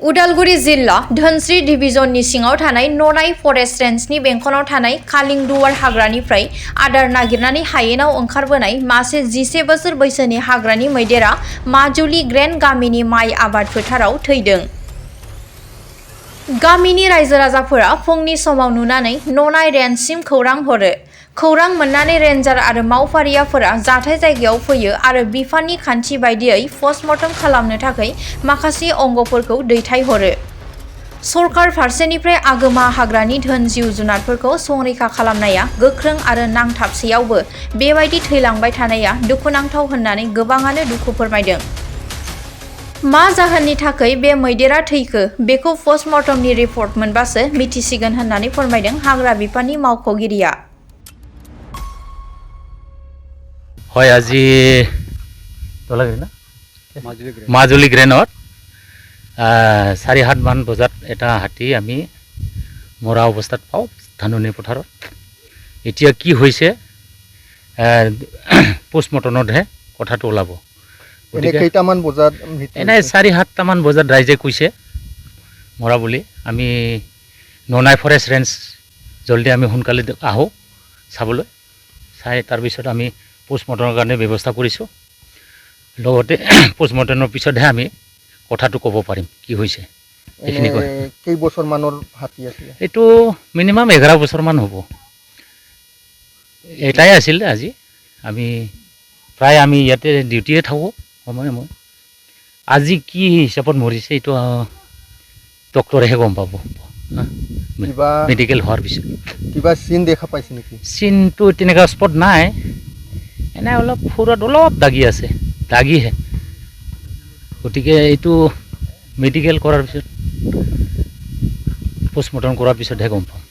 उदालगुरि जिल्ला धोनस्री डिभिजननि सिङाव थानाय ननाय फरेस्ट रेन्जनि बेंखनाव थानाय कालिंदुवार हाग्रानिफ्राय आदार नागिरनानै हायेनाव ओंखारबोनाय मासे 11 बोसोर बैसोनि हाग्रानि मैदेरा माजुलि ग्रेन्ड गामिनि माइ आबाद फोथाराव थैदों। गामिनि रायजो राजाफोरा फुंनि समाव नुनानै ननाय रेन्जसिम खौरां हरो। खौरां मोननानै रेन्जार आरो मावफारियाफोरा जाथाय जायगायाव फैयो आरो बिफाननि खान्थि बायदियै पस्टमर्टम खालामनो थाखाय माखासे अंगफोरखौ दैथायहरो। सरकार फारसेनिफ्राय आगोमा हाग्रानि धोन जिउ जुनारफोरखौ संरैखा खालामनाया गोख्रों आरो नांथाबसेयावबो बेबायदि थैलांबाय थानाया दुखुनांथाव होननानै गोबाङानो दुखु फोरमायदों। मा जाहोननि थाखाय बे मैदेरा थैखो बेखौ पस्टमर्टमनि रिपर्ट मोनबासो मिथिसिगोन होननानै फोरमायदों हाग्रा बिफाननि मावख'गिरिया। হয় আজি মাজুলী গ্ৰেনত 4-7 মান বজাত এটা হাতী আমি মৰা অৱস্থাত পাওঁ ধাননি পথাৰত। এতিয়া কি হৈছে পোষ্টমৰ্টমতহে কথাটো ওলাব। কেইটামান বজাত এনে 4-7 মান বজাত ৰাইজে কৈছে মৰা বুলি। আমি ননাই ফৰেষ্ট ৰেঞ্জ জলদি আমি সোনকালে আহোঁ চাবলৈ। চাই তাৰপিছত আমি পোষ্টমৰ্টমৰ কাৰণে ব্যৱস্থা কৰিছোঁ। লগতে পোষ্টমৰ্টমৰ পিছতহে আমি কথাটো ক'ব পাৰিম কি হৈছে। এইখিনি কয়। কেইবছৰমানৰ হাতী আছিলে? এইটো মিনিমাম 11 বছৰমান হ'ব। এটাই আছিল আজি। আমি প্ৰায় আমি ইয়াতে ডিউটিয়ে থাকোঁ সময়ে সময়ে। আজি কি হিচাপত মৰিছে এইটো ডক্টৰেহে গম পাব মেডিকেল হোৱাৰ পিছত। কিবা চিন দেখা পাইছে নেকি? চিনটো তেনেকুৱা স্পট নাই, এনে অলপ ফুৰত অলপ দাগি আছে, দাগিহে। গতিকে এইটো মেডিকেল কৰাৰ পিছত পোষ্টমৰ্টম কৰাৰ পিছতহে গম পাম।